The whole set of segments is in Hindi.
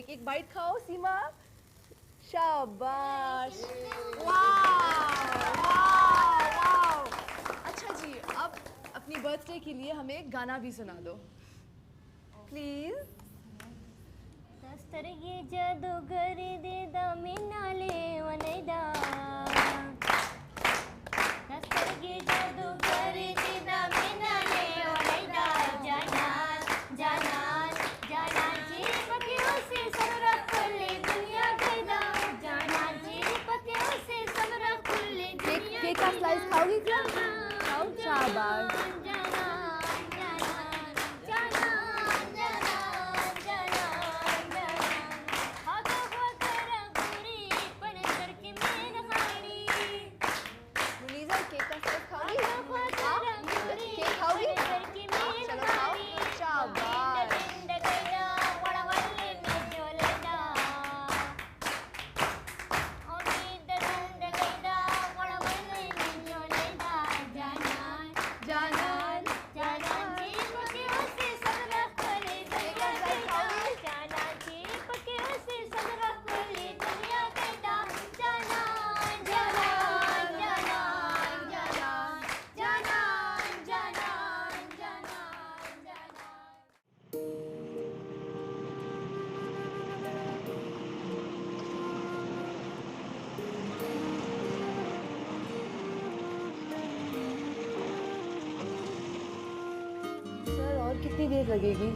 एक बाइट खाओ सीमा। शाबाश। वाह वाह वाह। अच्छा जी, अब अपनी बर्थडे के लिए हमें एक गाना भी सुना दो प्लीज। दस्तरगे जादूगर दे दामिनाले वनेदा दस्तरगे जादूगर दे दामिनाले वनेदा जानान जानान जानान जी पतियों से सब रख ले दुनिया गदा जानान जी पतियों से सब रख ले दुनिया केक का स्लाइस खाओगी क्या? खाओ। शाबाश। कितनी देर लगेगी?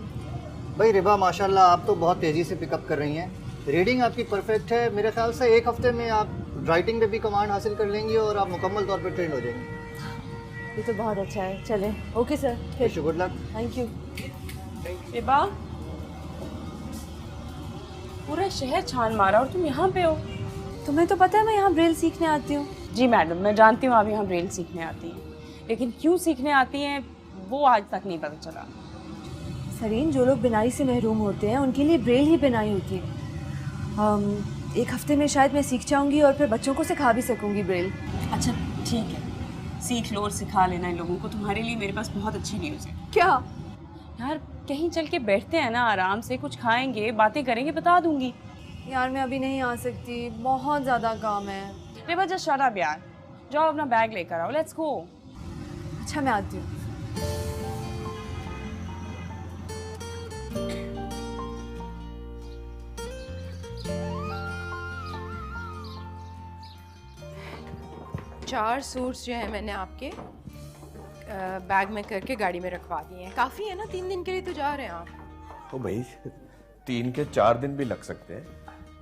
भाई रिबा माशाल्लाह आप तो बहुत तेज़ी से पिकअप कर रही हैं। रीडिंग आपकी परफेक्ट है। मेरे ख्याल से एक हफ्ते में आप राइटिंग पे भी कमांड हासिल कर लेंगी और आप मुकम्मल तौर पे ट्रेंड हो जाएंगी। ये तो बहुत अच्छा है। चलें। Okay sir. Wish you good luck. Thank you. Riba, पूरा शहर छान मारा और तुम यहाँ पे हो। तुम्हें तो पता है मैं यहाँ ब्रेल सीखने आती हूँ। जी मैडम, मैं जानती हूँ आप यहाँ ब्रेल सीखने आती हैं, लेकिन क्यों सीखने आती हैं वो आज तक नहीं पता चला। सरीन, जो लोग बिनाई से महरूम होते हैं उनके लिए ब्रेल ही बिनाई होती है। एक हफ्ते में शायद मैं सीख जाऊंगी और फिर बच्चों को सिखा भी सकूंगी ब्रेल। अच्छा ठीक है, सीख लो और सिखा लेना इन लोगों को। तुम्हारे लिए मेरे पास बहुत अच्छी न्यूज़ है। क्या? यार कहीं चल के बैठते हैं ना, आराम से कुछ खाएंगे, बातें करेंगे, बता दूंगी। यार मैं अभी नहीं आ सकती, बहुत ज़्यादा काम है। रिबा जस्ट शट अप यार, जाओ अपना बैग लेकर आओ, लेट्स गो। अच्छा मैं आती हूँ। चार सूट्स जो है मैंने आपके बैग में करके गाड़ी में रखवा दिए हैं। काफ़ी है ना, 3 दिन के लिए तो जा रहे हैं आप। तो भाई 3 के 4 दिन भी लग सकते हैं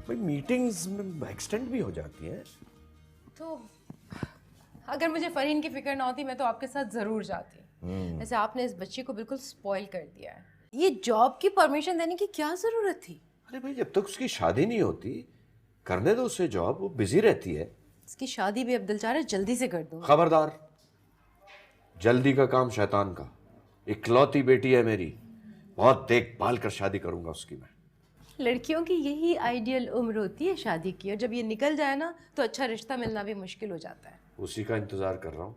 भाई, मीटिंग्स में एक्सटेंड भी हो जाती हैं। तो अगर मुझे फरहीन की फिक्र ना होती मैं तो आपके साथ ज़रूर जाती। वैसे आपने इस बच्चे को बिल्कुल स्पॉइल कर दिया है। ये जॉब की परमिशन देने की क्या ज़रूरत थी? अरे भाई जब तक उसकी शादी नहीं होती करने दो उसे जॉब, वो बिजी रहती है। इसकी शादी भी अब दिल चाह रहा है जल्दी से कर दूँ। खबरदार, जल्दी का काम शैतान का। इकलौती बेटी है मेरी, बहुत देखभाल कर शादी करूंगा उसकी मैं। लड़कियों की यही आइडियल उम्र होती है शादी की, और जब ये निकल जाए ना तो अच्छा रिश्ता मिलना भी मुश्किल हो जाता है। उसी का इंतजार कर रहा हूँ।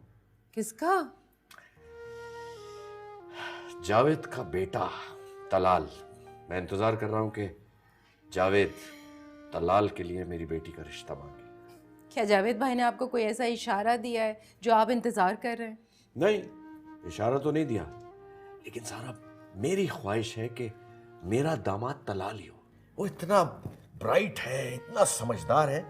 किसका? जावेद का बेटा तलाल। मैं इंतजार कर रहा हूँ कि जावेद तलाल के लिए मेरी बेटी का रिश्ता मांगे। क्या जावेद भाई ने आपको कोई ऐसा इशारा दिया है जो आप इंतजार कर रहे हैं? नहीं, इशारा तो नहीं दिया, लेकिन सारा मेरी ख्वाहिश है कि मेरा दामाद तलाल ही हो। वो इतना ब्राइट है, इतना समझदार है,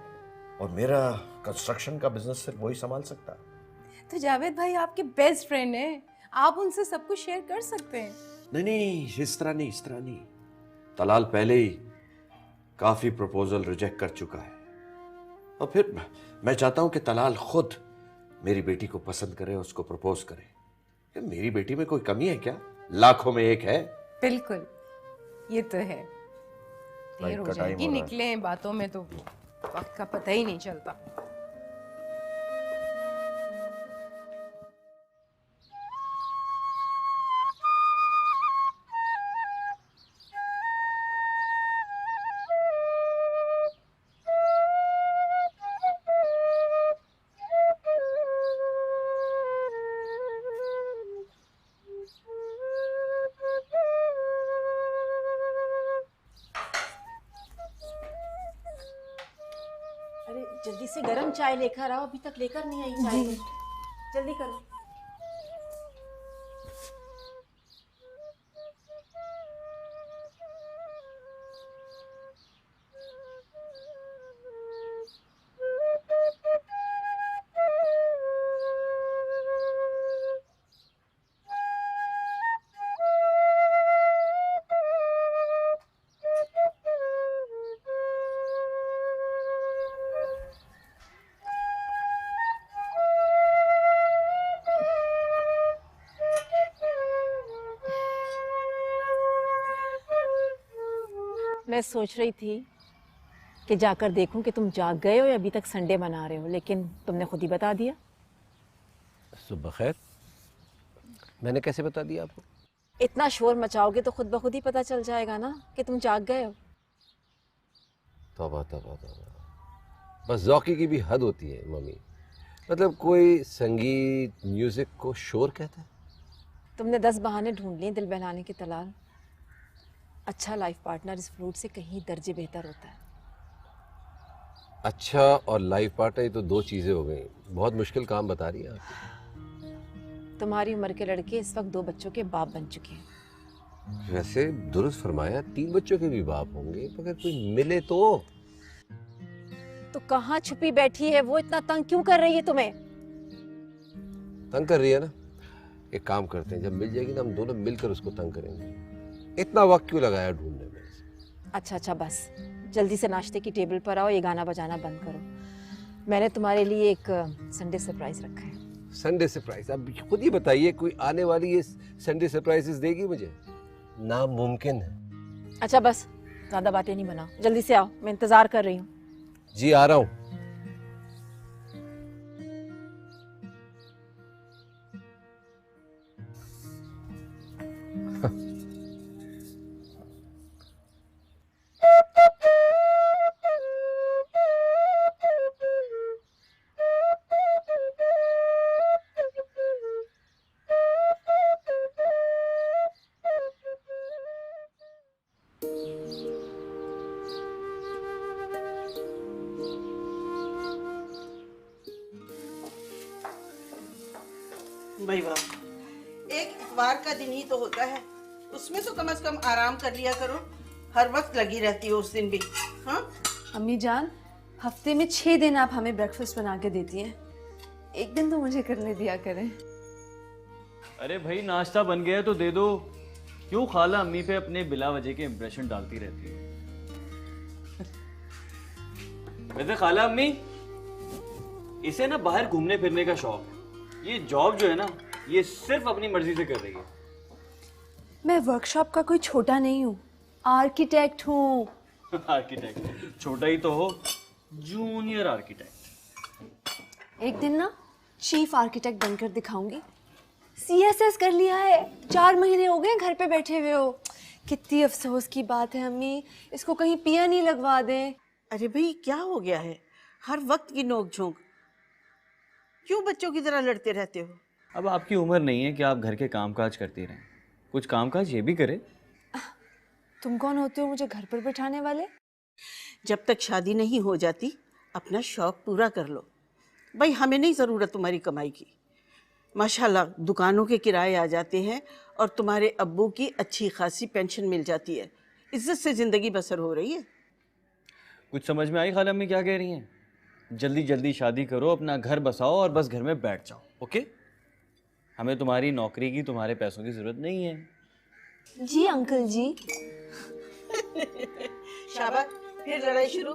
और मेरा कंस्ट्रक्शन का बिजनेस सिर्फ वही संभाल सकता है। तो जावेद भाई आपके बेस्ट फ्रेंड हैं, आप उनसे सब कुछ शेयर कर सकते हैं। नहीं नहीं, इस तरह नहीं, इस तरह नहीं। तलाल पहले ही काफी प्रपोजल रिजेक्ट कर चुका है, और फिर मैं चाहता हूं कि तलाल खुद मेरी बेटी को पसंद करे, उसको प्रपोज करे। मेरी बेटी में कोई कमी है क्या? लाखों में एक है। बिल्कुल, ये तो है। देर हो जाएगी, निकले हैं बातों में तो वक्त का पता ही नहीं चलता। जल्दी से गरम चाय लेकर आओ, अभी तक लेकर नहीं आई चाय। जल्दी करो। मैं सोच रही थी कि जाकर देखूं कि तुम जाग गए हो या अभी तक संडे मना रहे हो, लेकिन तुमने खुद ही बता दिया। सुबह खैर, मैंने कैसे बता दिया आपको? इतना शोर मचाओगे तो खुद ब खुद ही पता चल जाएगा ना कि तुम जाग गए हो। तौबा तौबा तौबा, बस ज़ौक़ी की भी हद होती है मम्मी। मतलब कोई संगीत म्यूजिक को शोर कहता है? तुमने 10 बहाने ढूंढ लिए दिल बहलाने के तलाल। अच्छा लाइफ पार्टनर इस फ्रूट से कहीं दर्जे बेहतर होता है। अच्छा और लाइफ पार्टनर, ये तो दो चीज़ें हो गई। बहुत मुश्किल काम बता रही है आप। तुम्हारी उम्र के लड़के इस वक्त 2 बच्चों के बाप बन चुके हैं। वैसे दुरुस्त फरमाया, 3 बच्चों के भी बाप होंगे, मगर कोई मिले तो कहाँ छुपी बैठी है वो, इतना तंग क्यों कर रही है तुम्हें? तंग कर रही है ना? एक काम करते हैं, जब मिल जाएगी ना हम दोनों मिलकर उसको तंग करेंगे। इतना वक्त क्यों लगाया ढूंढने में? अच्छा बस, जल्दी से नाश्ते की टेबल पर आओ, ये गाना बजाना बंद करो। मैंने तुम्हारे लिए एक संडे सरप्राइज रखा है। Sunday surprise? अब खुद ही बताइए, कोई आने वाली ये संडे सरप्राइजेस देगी मुझे? नामुमकिन है। अच्छा बस, ज्यादा बातें नहीं बनाओ, जल्दी से आओ, मैं इंतजार कर रही हूँ। जी आ रहा हूँ। भाई वाह, एक इतवार का दिन ही तो होता है, उसमें तो कम से कम आराम कर लिया करो। हर वक्त लगी रहती हो उस दिन भी। हाँ अम्मी जान, हफ्ते में 6 दिन आप हमें ब्रेकफास्ट बना के देती हैं, एक दिन तो मुझे करने दिया करें। अरे भाई नाश्ता बन गया है तो दे दो। क्यों खाला अम्मी पे अपने बिला वजह के इंप्रेशन डालती रहती है? वैसे खाला अम्मी, इसे ना बाहर घूमने फिरने का शौक है। ये जॉब जो है ना, ये सिर्फ अपनी मर्जी से कर रही है। मैं वर्कशॉप का कोई छोटा नहीं हूँ, आर्किटेक्ट हूँ। आर्किटेक्ट छोटा ही तो हो, जूनियर आर्किटेक्ट। एक दिन ना चीफ आर्किटेक्ट बनकर दिखाऊंगी। CSS कर लिया है, 4 महीने हो गए घर पे बैठे हुए हो। कितनी अफसोस की बात है अम्मी, इसको कहीं पिया नहीं लगवा दें। अरे भाई क्या हो गया है, हर वक्त की नोक झोंक, क्यों बच्चों की तरह लड़ते रहते हो? अब आपकी उम्र नहीं है कि आप घर के कामकाज करती रहें, कुछ कामकाज ये भी करे। तुम कौन होते हो मुझे घर पर बैठाने वाले? जब तक शादी नहीं हो जाती अपना शौक पूरा कर लो। भाई हमें नहीं ज़रूरत तुम्हारी कमाई की। माशाल्लाह दुकानों के किराए आ जाते हैं और तुम्हारे अब्बू की अच्छी खासी पेंशन मिल जाती है, इज्जत से ज़िंदगी बसर हो रही है। कुछ समझ में आई खाला अम्मी क्या कह रही हैं? जल्दी जल्दी शादी करो, अपना घर बसाओ और बस घर में बैठ जाओ। ओके, हमें तुम्हारी नौकरी की, तुम्हारे पैसों की जरूरत नहीं है। जी अंकल जी। शाबाश, फिर लड़ाई शुरू।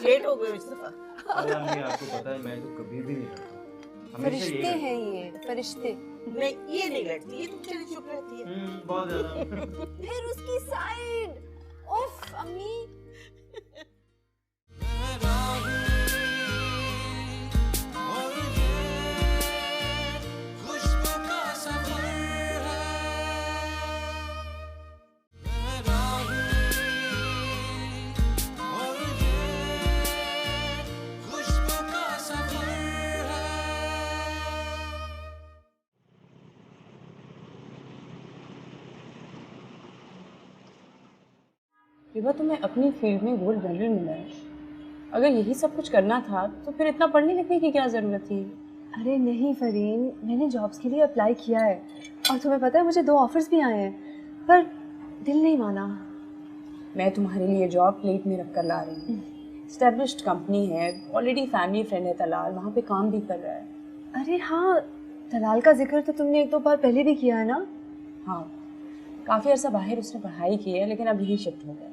लेट हो गए इस दफा। खाला अम्मी आपको पता है मैं तो कभी भी नहीं लड़ता, हमेशा यही फरिश्ते हैं ये, फरिश्ते। नहीं ये नहीं लड़ती, ये तुम चली चुप रहती है। बहुत ज्यादा। फिर उसकी साइड। उफ अम्मी। विभा, तुम्हें अपनी फील्ड में गोल्ड मेडल मिला है, अगर यही सब कुछ करना था तो फिर इतना पढ़ने लिखने की क्या ज़रूरत थी? अरे नहीं फरीन, मैंने जॉब्स के लिए अप्लाई किया है और तुम्हें पता है मुझे 2 ऑफर्स भी आए हैं, पर दिल नहीं माना। मैं तुम्हारे लिए जॉब प्लेट में रख कर ला रही हूँ। एस्टेब्लिश्ड कंपनी है, ऑलरेडी फैमिली फ्रेंड है तलाल, वहाँ पे काम भी कर रहा है। अरे हाँ, तलाल का जिक्र तो तुमने 1-2 बार पहले भी किया है ना? हाँ, काफ़ी अर्सा बाहर उसने पढ़ाई की है, लेकिन अब यही शिफ्ट हो गया।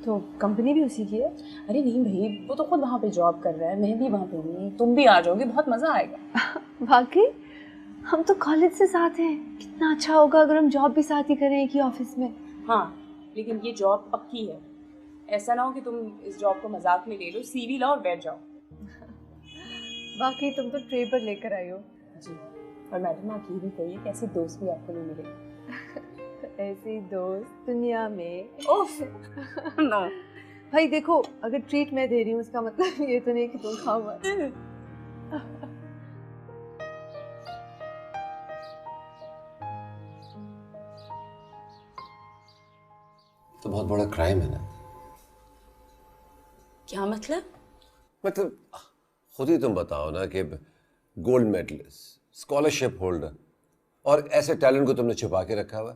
तो कंपनी भी उसी की है? अरे नहीं भाई, वो तो खुद वहाँ पे जॉब कर रहा है, मैं भी वहाँ पे हूँ, तुम भी आ जाओगे, बहुत मज़ा आएगा। वाकई? हम तो कॉलेज से साथ हैं, कितना अच्छा होगा अगर हम जॉब भी साथ ही करें एक ही ऑफिस में। हाँ, लेकिन ये जॉब पक्की है, ऐसा ना हो कि तुम इस जॉब को मजाक में ले लो, सीवी लाओ और बैठ जाओ। वाकई तुम तो ट्रे पर लेकर आई हो। जी, और मैडम आप ये भी कहिए कि ऐसी दोस्त भी आपको नहीं मिलेगी। ऐसी दोस्त दुनिया में ओफ नो। भाई देखो, अगर ट्रीट मैं दे रही हूँ उसका मतलब ये तो नहीं कि तुम खाओ मत। तो बहुत बड़ा क्राइम है ना। क्या मतलब? मतलब खुद ही तुम बताओ ना कि गोल्ड मेडलिस्ट, स्कॉलरशिप होल्डर और ऐसे टैलेंट को तुमने छुपा के रखा हुआ,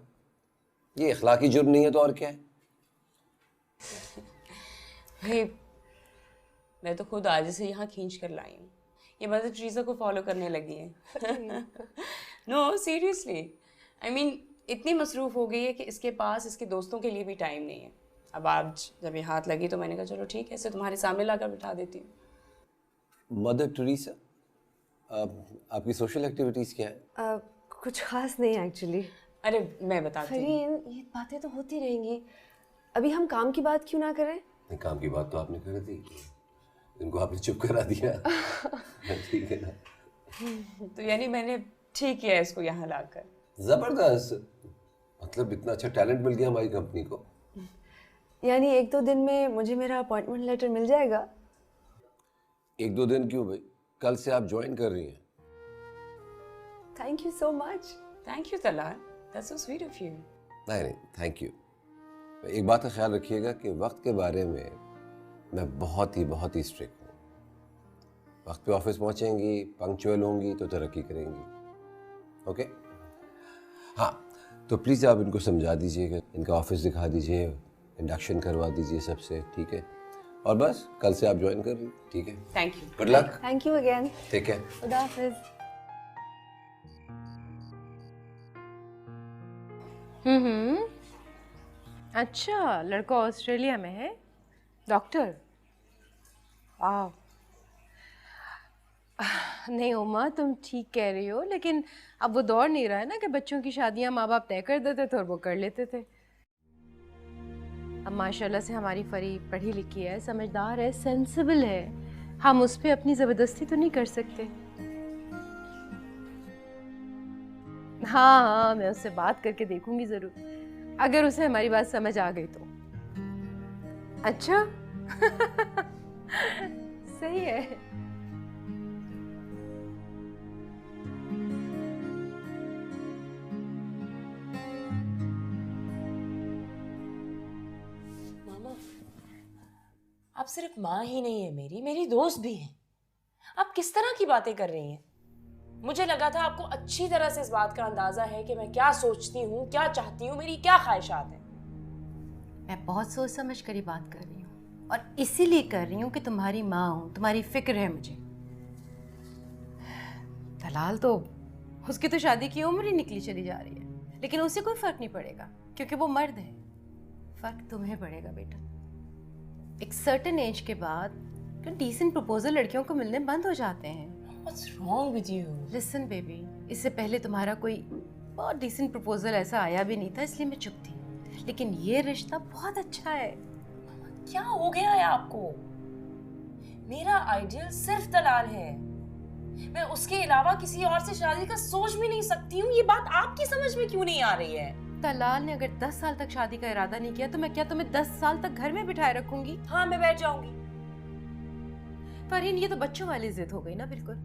ये इखलाकी जुर्म नहीं है तो और क्या है? भाई मैं तो खुद आज से यहाँ खींच कर लाई हूँ, ये मदर टेरेसा को फॉलो करने लगी है। नो सीरियसली, आई मीन इतनी मसरूफ़ हो गई है कि इसके पास इसके दोस्तों के लिए भी टाइम नहीं है। अब आज जब ये हाथ लगी तो मैंने कहा चलो ठीक है, इसे तुम्हारे सामने लाकर बिठा देती हूँ। मदर टेरेसा, आपकी सोशल एक्टिविटीज़ क्या है? कुछ खास नहीं एक्चुअली। अरे मैं बताती हूँ। फरीन, ये बातें तो होती रहेंगी, अभी हम काम की बात क्यों ना करें? नहीं, काम की बात तो आपने कर दी, इनको आपने चुप करा दिया। ठीक है ना? तो यानी मैंने ठीक किया इसको यहाँ लाकर। जबरदस्त, मतलब इतना अच्छा टैलेंट मिल गया हमारी कंपनी को। यानी 1-2 दिन में मुझे मेरा अपॉइंटमेंट लेटर मिल जाएगा? 1-2 दिन क्यों भाई, कल से आप ज्वाइन कर रही हैं। Thank you so much. Thank you Talal, that's so sweet of you. नहीं, थैंक यू। एक बात का ख्याल रखिएगा कि वक्त के बारे में मैं बहुत ही स्ट्रिक्ट हूँ। वक्त पे ऑफिस पहुँचेंगी, पंक्चुअल होंगी तो तरक्की करेंगी। ओके? हाँ, तो प्लीज़ आप इनको समझा दीजिएगा, इनका ऑफिस दिखा दीजिए, इंडक्शन करवा दीजिए सबसे, ठीक है? और बस कल से आप ज्वाइन कर लीजिए, ठीक है? Thank you. Good luck. Thank you again. ठीक है, खुदा हाफिज। अच्छा, लड़का ऑस्ट्रेलिया में है, डॉक्टर। वाह। नहीं उमा, तुम ठीक कह रही हो, लेकिन अब वो दौर नहीं रहा है ना कि बच्चों की शादियां माँ बाप तय कर देते थे और वो कर लेते थे। अब माशाल्लाह से हमारी फरी पढ़ी लिखी है, समझदार है, सेंसिबल है, हम उस पर अपनी ज़बरदस्ती तो नहीं कर सकते। हाँ, मैं उससे बात करके देखूंगी ज़रूर, अगर उसे हमारी बात समझ आ गई तो। अच्छा। सही है। मामा, आप सिर्फ माँ ही नहीं है मेरी दोस्त भी हैं। आप किस तरह की बातें कर रही हैं? मुझे लगा था आपको अच्छी तरह से इस बात का अंदाजा है कि मैं क्या सोचती हूँ, क्या चाहती हूँ, मेरी क्या ख्वाहिशात हैं। मैं बहुत सोच समझ कर ही बात कर रही हूँ, और इसीलिए कर रही हूँ कि तुम्हारी माँ हूँ, तुम्हारी फिक्र है मुझे। तलाल तो, उसकी तो शादी की उम्र ही निकली चली जा रही है, लेकिन उसे कोई फर्क नहीं पड़ेगा क्योंकि वो मर्द है। फर्क तुम्हें पड़ेगा बेटा। एक सर्टेन एज के बाद डिसेंट प्रपोजल लड़कियों को मिलने बंद हो जाते हैं। What's wrong with you? Listen baby, इससे पहले तुम्हारा कोई बहुत डिसेंट प्रपोजल ऐसा आया भी नहीं था, इसलिए मैं चुप थी, लेकिन ये रिश्ता बहुत अच्छा है। क्या हो गया है आपको? मेरा आइडियल सिर्फ तलाल है, मैं उसके अलावा किसी और से शादी का सोच भी नहीं सकती हूँ। ये बात आपकी समझ में क्यों नहीं आ रही है? तलाल ने अगर 10 साल तक शादी का इरादा नहीं किया तो मैं क्या तुम्हें 10 साल तक घर में बिठाए रखूंगी? हाँ, मैं बैठ जाऊंगी। फरहीन, ये तो बच्चों वाली जिद हो गई ना। बिल्कुल,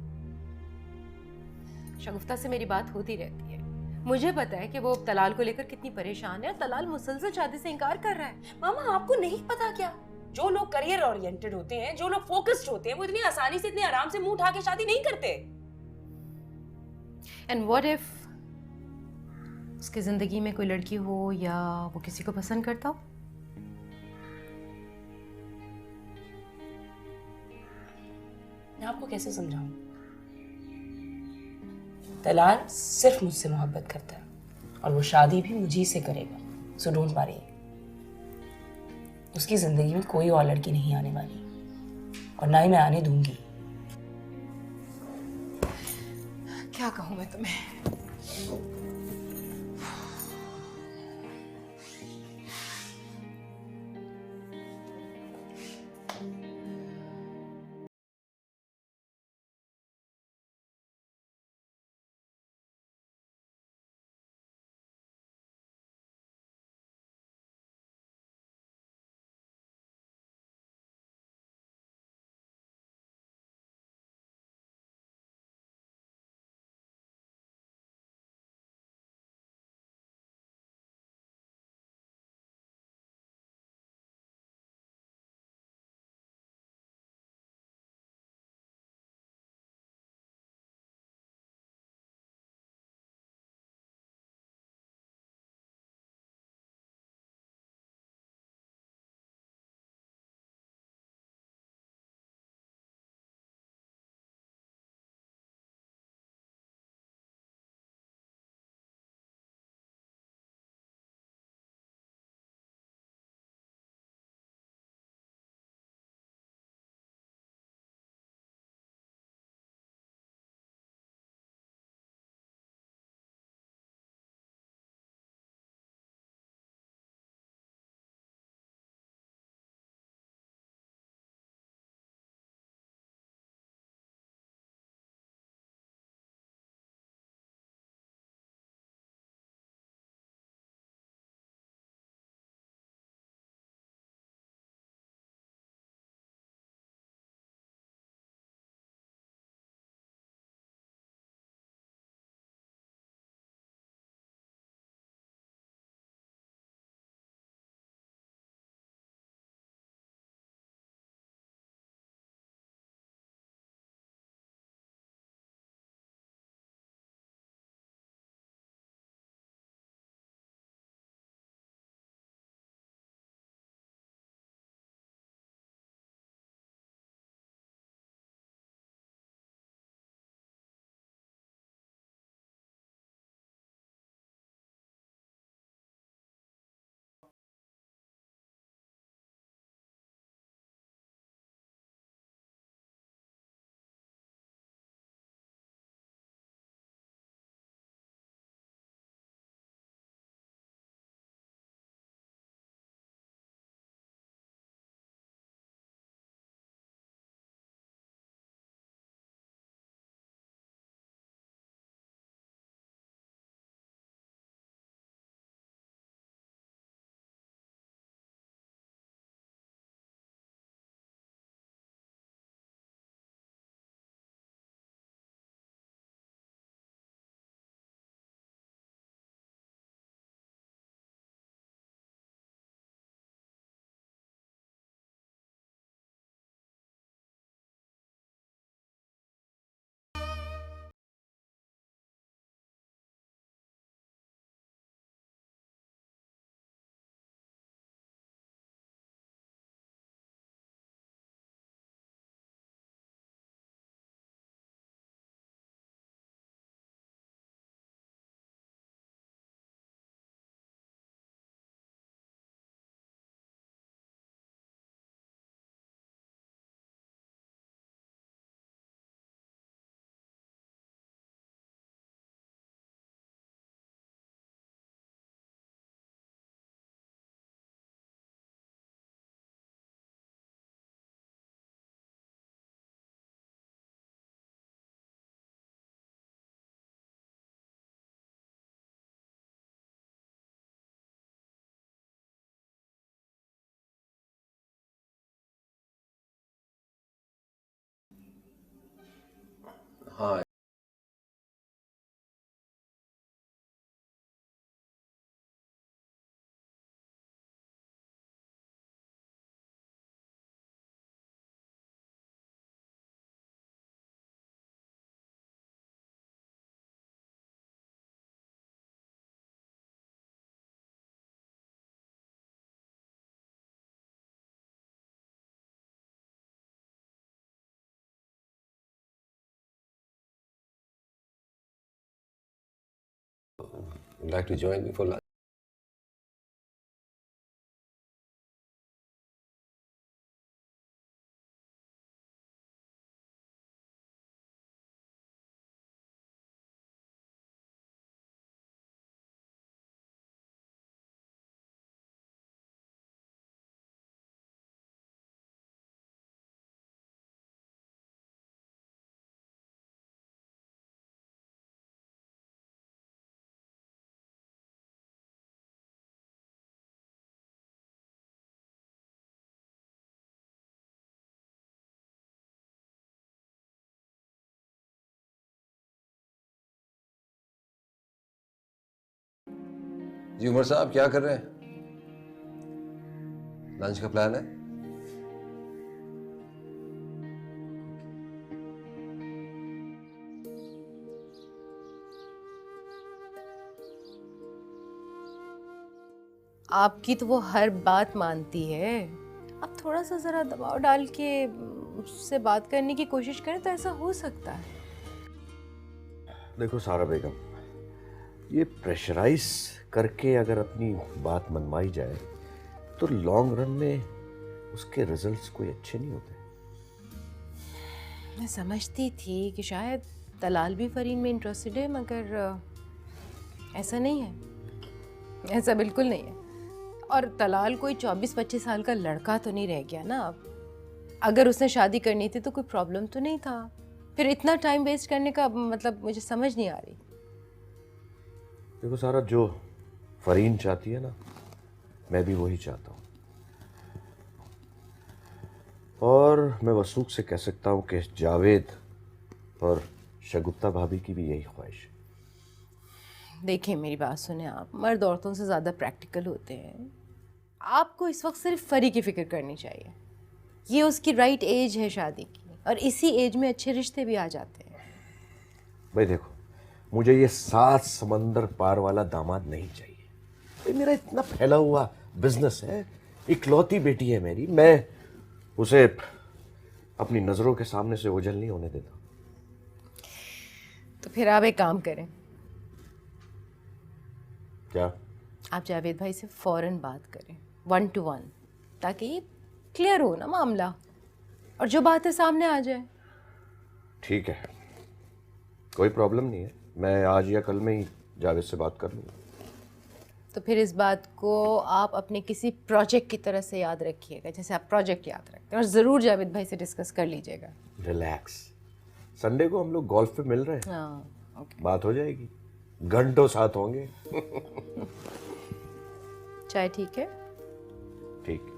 शगुफ्ता से मेरी बात होती रहती है, मुझे पता है कि वो तलाल को लेकर कितनी परेशान है। तलाल मुसलसल शादी से इनकार कर रहा है। मामा, आपको नहीं पता क्या? जो लोग करियर ओरिएंटेड होते हैं, जो लोग फोकस्ड होते हैं, वो इतनी आसानी से, इतने आराम से मुंह उठा के शादी नहीं करते। एंड व्हाट इफ उसकी जिंदगी में कोई लड़की हो या वो किसी को पसंद करता हो? मैं आपको कैसे समझाऊं? तलाल सिर्फ मुझसे मोहब्बत करता है और वो शादी भी मुझी से करेगा, सो डोंट वरी। उसकी जिंदगी में कोई और लड़की नहीं आने वाली और ना ही मैं आने दूंगी। क्या कहूँ मैं तुम्हें? Would like to join me for lunch? जी उमर साहब क्या कर रहे हैं? लंच का प्लान है? आपकी तो वो हर बात मानती है। आप थोड़ा सा ज़रा दबाव डाल के उससे बात करने की कोशिश करें तो ऐसा हो सकता है। देखो सारा बेगम, ये प्रेशराइज करके अगर अपनी बात मनवाई जाए तो लॉन्ग रन में उसके रिजल्ट्स कोई अच्छे नहीं होते। मैं समझती थी कि शायद तलाल भी फरीन में इंटरेस्टेड है, मगर ऐसा नहीं है, ऐसा बिल्कुल नहीं है। और तलाल कोई 24-25 साल का लड़का तो नहीं रह गया ना अब। अगर उसने शादी करनी थी तो कोई प्रॉब्लम तो नहीं था, फिर इतना टाइम वेस्ट करने का मतलब मुझे समझ नहीं आ रही। देखो सारा, जो फरीन चाहती है ना, मैं भी वही चाहता हूँ। और मैं वसूख से कह सकता हूँ कि जावेद और शगुफ्ता भाभी की भी यही ख्वाहिश है। देखिए मेरी बात सुने आप, मर्द औरतों से ज़्यादा प्रैक्टिकल होते हैं। आपको इस वक्त सिर्फ फरी की फ़िक्र करनी चाहिए। ये उसकी राइट एज है शादी की, और इसी एज में अच्छे रिश्ते भी आ जाते हैं। भाई देखो, मुझे ये 7 समंदर पार वाला दामाद नहीं चाहिए। ये मेरा इतना फैला हुआ बिजनेस है, इकलौती बेटी है मेरी, मैं उसे अपनी नज़रों के सामने से ओझल नहीं होने देता। तो फिर आप एक काम करें, क्या? आप जावेद भाई से फ़ौरन बात करें 1 to 1, ताकि क्लियर हो ना मामला और जो बात है सामने आ जाए। ठीक है, कोई प्रॉब्लम नहीं है, मैं आज या कल में ही जावेद से बात कर लूँगा। तो फिर इस बात को आप अपने किसी प्रोजेक्ट की तरह से याद रखिएगा, जैसे आप प्रोजेक्ट याद रखते हैं, और ज़रूर जावेद भाई से डिस्कस कर लीजिएगा। रिलैक्स, संडे को हम लोग गोल्फ पे मिल रहे हैं। हाँ, ओके। बात हो जाएगी, घंटों साथ होंगे। चाय ठीक है? ठीक।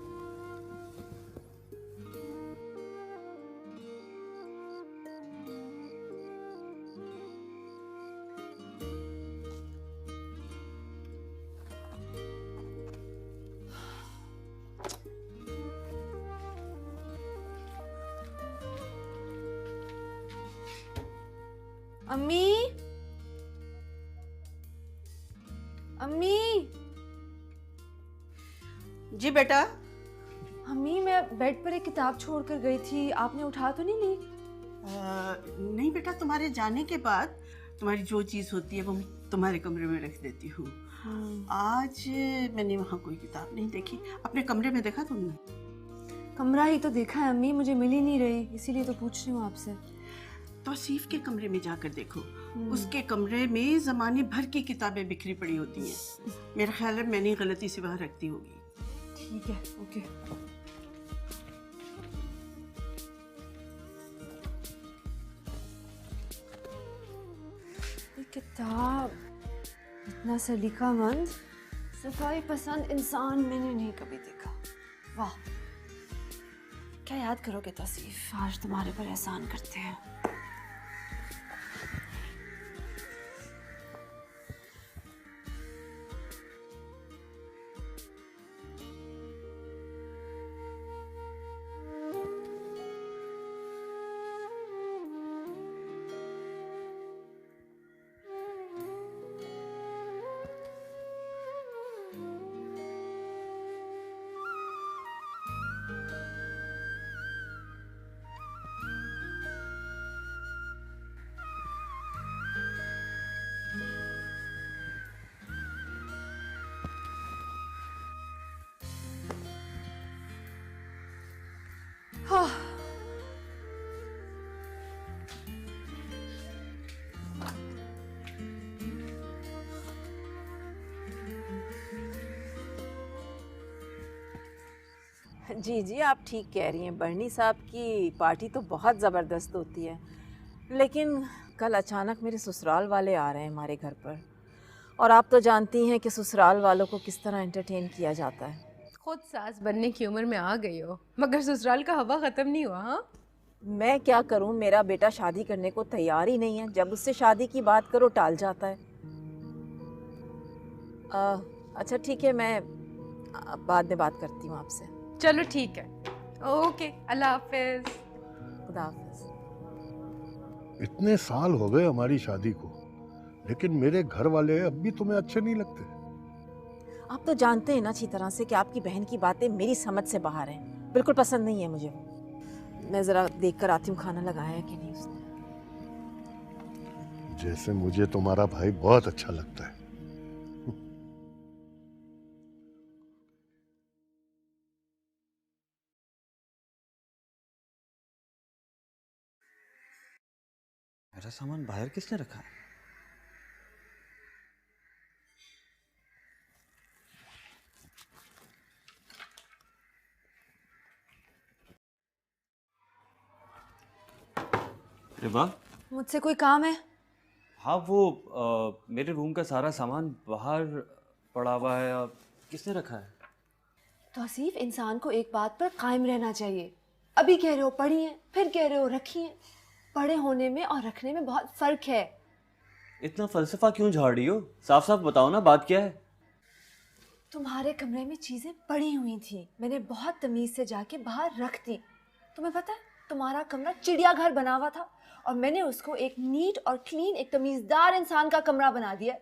अम्मी, अम्मी, जी बेटा। अम्मी मैं बेड पर एक किताब छोड़कर गई थी, आपने उठा तो नहीं ली? नहीं बेटा, तुम्हारे जाने के बाद तुम्हारी जो चीज़ होती है वो मैं तुम्हारे कमरे में रख देती हूँ। आज मैंने वहाँ कोई किताब नहीं देखी। अपने कमरे में देखा तुमने? कमरा ही तो देखा है अम्मी, मुझे मिल ही नहीं रही, इसीलिए तो पूछ रही हूँ आपसे। तौसीफ के कमरे में जाकर देखो, उसके कमरे में ज़माने भर की किताबें बिखरी पड़ी होती हैं। मेरा ख्याल है मैंने गलती से वहाँ रख दी होगी। ठीक है, ओके। ये किताब, इतना सलीकामंद, सफाई पसंद इंसान मैंने नहीं कभी देखा। वाह, क्या याद करोगे तौसीफ, आज तुम्हारे पर एहसान करते हैं। जी जी, आप ठीक कह रही हैं। बरनी साहब की पार्टी तो बहुत ज़बरदस्त होती है, लेकिन कल अचानक मेरे ससुराल वाले आ रहे हैं हमारे घर पर, और आप तो जानती हैं कि ससुराल वालों को किस तरह एंटरटेन किया जाता है। खुद सास बनने की उम्र में आ गई हो, मगर ससुराल का हवा ख़त्म नहीं हुआ। हाँ, मैं क्या करूं, मेरा बेटा शादी करने को तैयार ही नहीं है। जब उससे शादी की बात करो टाल जाता है। अच्छा ठीक है, मैं बाद में बात करती हूँ आपसे। चलो ठीक है, ओके, अल्लाह हाफिज। खुदा हाफिज। इतने साल हो गए हमारी शादी को, लेकिन मेरे घर वाले अब भी तुम्हें अच्छे नहीं लगते। आप तो जानते हैं ना अच्छी तरह से कि आपकी बहन की बातें मेरी समझ से बाहर हैं। बिल्कुल पसंद नहीं है मुझे वो। मैं ज़रा देख कर आती हूँ खाना लगाया है कि नहीं उसने। जैसे मुझे तुम्हारा भाई बहुत अच्छा लगता है। मेरा सामान बाहर किसने रखा है? अरे वाह, मुझसे कोई काम है? हाँ वो मेरे रूम का सारा सामान बाहर पड़ा हुआ है। किसने रखा है? तौसीफ, इंसान को एक बात पर कायम रहना चाहिए। अभी कह रहे हो पढ़ी है, फिर कह रहे हो रखी है। पढ़े होने में और रखने में बहुत फर्क है। इतना फलसफा क्यों झाड़ रही हो? साफ साफ बताओ ना, बात क्या है? तुम्हारे कमरे में चीजें पड़ी हुई थी, मैंने बहुत तमीज से जाके बाहर रख दी। तुम्हें पता है, तुम्हारा कमरा चिड़ियाघर बना हुआ था और मैंने उसको एक नीट और क्लीन, एक तमीजदार इंसान का कमरा बना दिया।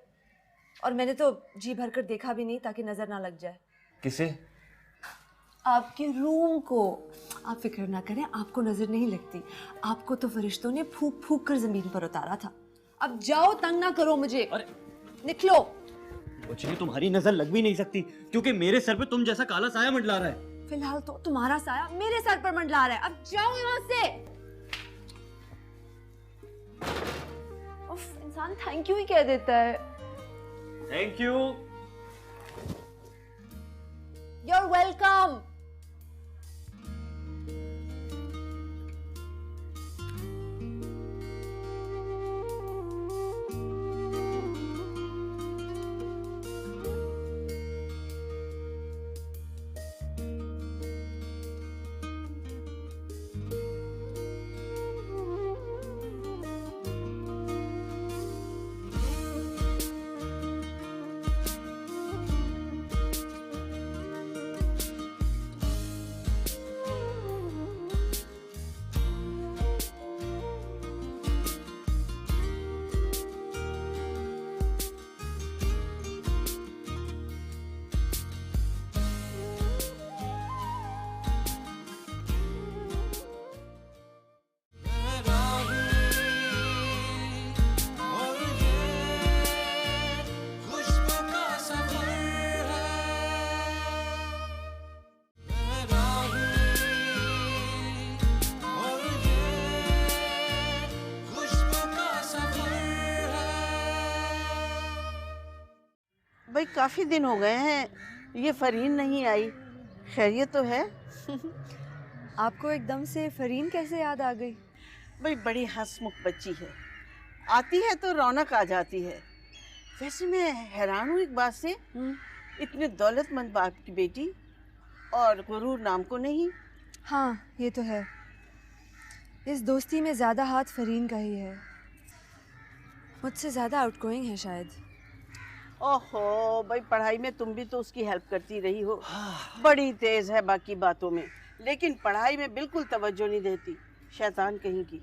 और मैंने तो जी भरकर देखा भी नहीं ताकि नजर ना लग जाए। किसे? आपके रूम को। आप फिक्र ना करें, आपको नजर नहीं लगती। आपको तो फरिश्तों ने फूक फूक कर जमीन पर उतारा था। अब जाओ, तंग ना करो मुझे। अरे निकलो। मुझे तुम्हारी नजर लग भी नहीं सकती, क्योंकि मेरे सर पे तुम जैसा काला साया मंडला रहा है। फिलहाल तो तुम्हारा साया मेरे सर पर मंडला रहा है। अब जाओ यहाँ से। उफ, इंसान थैंक यू ही कह देता है। Thank you. You're welcome. भाई काफ़ी दिन हो गए हैं, ये फरीन नहीं आई। खैरियत तो है? आपको एकदम से फरीन कैसे याद आ गई? भाई बड़ी हंसमुख बच्ची है, आती है तो रौनक आ जाती है। वैसे मैं हैरान हूँ एक बात से, इतने दौलतमंद बाप की बेटी और गुरूर नाम को नहीं। हाँ, ये तो है। इस दोस्ती में ज़्यादा हाथ फरीन का ही है। मुझसे ज़्यादा आउटगोइंग है शायद। ओहो भाई, पढ़ाई में तुम भी तो उसकी हेल्प करती रही हो। बड़ी तेज है बाकी बातों में, लेकिन पढ़ाई में बिल्कुल तवज्जो नहीं देती। शैतान कहीं की।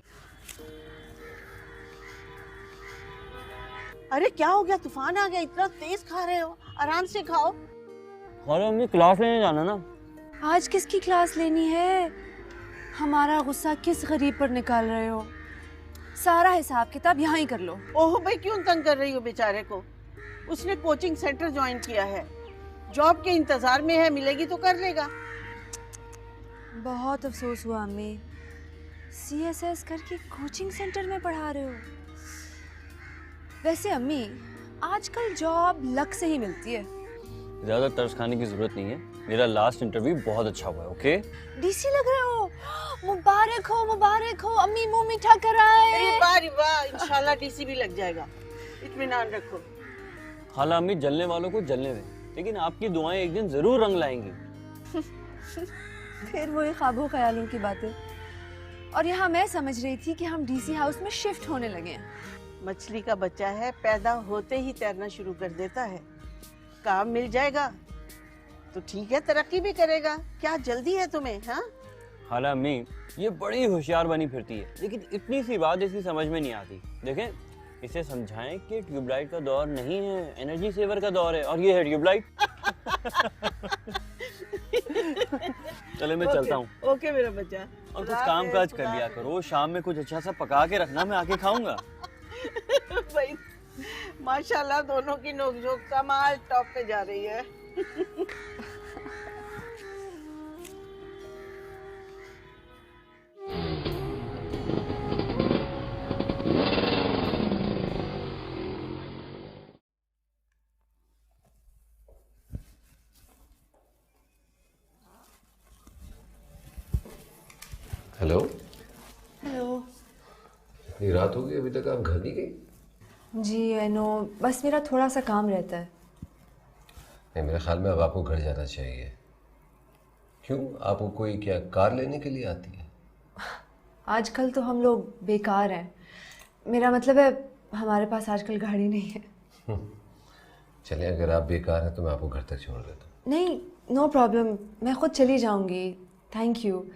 अरे क्या हो गया, तूफान आ गया? इतना तेज खा रहे हो, आराम से खाओ। खाला मम्मी, क्लास लेने जाना ना। आज किसकी क्लास लेनी है? हमारा गुस्सा किस गरीब पर निकाल रहे हो? सारा हिसाब किताब यहाँ ही कर लो। ओहो भाई, क्यों तंग कर रही हो बेचारे को? उसने कोचिंग सेंटर ज्वाइन किया है, जॉब के इंतजार में है, मिलेगी तो कर लेगा। बहुत अफसोस हुआ अम्मी, CSS करके कोचिंग सेंटर में पढ़ा रहे हो। वैसे अम्मी, आजकल जॉब लक से ही मिलती है। ज़्यादा तरस खाने की ज़रूरत नहीं है, मेरा लास्ट इंटरव्यू बहुत अच्छा हुआ है, ओके? डीसी लग रहे हो, मुबारक हो, अम्मी मुंह मीठा कराए। अरे वाह, इंशाल्लाह डीसी भी लग जाएगा, इत्मीनान रखो। खाला अम्मी जलने वालों को जलने दें, लेकिन आपकी दुआएं एक दिन ज़रूर रंग लाएंगी। फिर वही ख्वाबों ख्यालों की बातें। और यहाँ मैं समझ रही थी कि हम डीसी हाउस में शिफ्ट होने लगे हैं। मछली का बच्चा है, पैदा होते ही तैरना शुरू कर देता है। काम मिल जाएगा तो ठीक है, तरक्की भी करेगा। क्या जल्दी है तुम्हें? हाँ खाला अम्मी, ये बड़ी होशियार बनी फिरती है, लेकिन इतनी सी बात इसकी समझ में नहीं आती। देखें, इसे समझाएं कि ट्यूबलाइट का दौर नहीं है, एनर्जी सेवर का दौर है, और ये है ट्यूबलाइट। चले मैं चलता हूँ। ओके मेरा बच्चा। और कुछ काम काज कर लिया करो, शाम में कुछ अच्छा सा पका के रखना, मैं आके खाऊंगा। भाई माशाल्लाह, दोनों की नोकझोंक कमाल टॉप पे जा रही है। हेलो। हेलो। इतनी रात हो गई, अभी तक आप घर नहीं गई? जी आई नो, बस मेरा थोड़ा सा काम रहता है। नहीं, मेरे ख्याल में अब आपको घर जाना चाहिए। क्यों, आपको कोई क्या कार लेने के लिए आती है? आजकल तो हम लोग बेकार हैं। मेरा मतलब है, हमारे पास आजकल गाड़ी नहीं है। चलिए, अगर आप बेकार हैं तो मैं आपको घर तक छोड़ देता हूँ। नहीं, नो प्रॉब्लम, मैं खुद चली जाऊंगी। Thank you.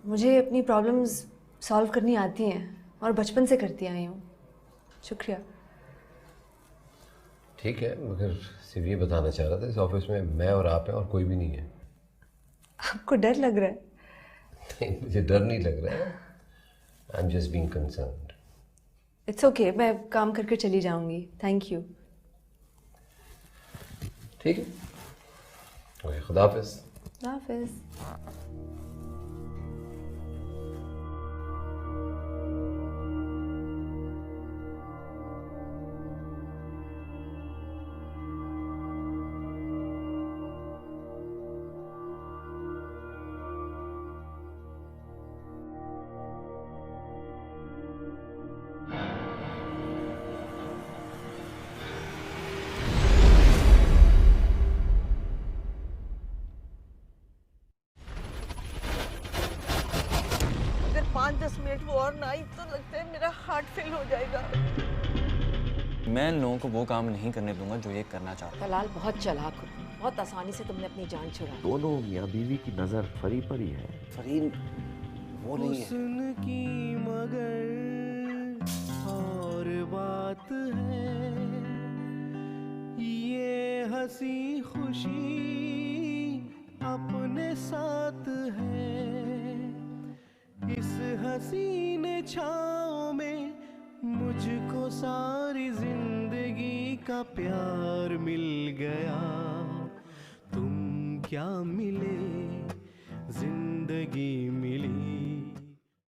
मुझे अपनी प्रॉब्लम्स सॉल्व करनी आती हैं और बचपन से करती आई हूँ। शुक्रिया। ठीक है, मगर सिर्फ ये बताना चाह रहा था, इस ऑफिस में मैं और आप हैं और कोई भी नहीं है। आपको डर लग रहा है? नहीं, मुझे डर नहीं लग रहा है। I am just being concerned. It's okay, मैं काम करके चली जाऊंगी। Thank you. ठीक है, ओके, खुदा हाफिज़। खुदा हाफिज़। अगर 5-10 मिनट वो और ना आई तो लगता है मेरा हार्ट फेल हो जाएगा। मैं इन लोगों को वो काम नहीं करने दूंगा जो ये करना चाहता है। तलाल बहुत चालाक हो, बहुत आसानी से तुमने अपनी जान छुड़ा। दोनों मियाँ बीवी की नजर फरी पर ही है। फरीन वो नहीं है। की मगर और बात है, ये हंसी खुशी अपने साथ है। इस हसीने छाँव में मुझको सारी जिंदगी का प्यार मिल गया। तुम क्या मिले जिंदगी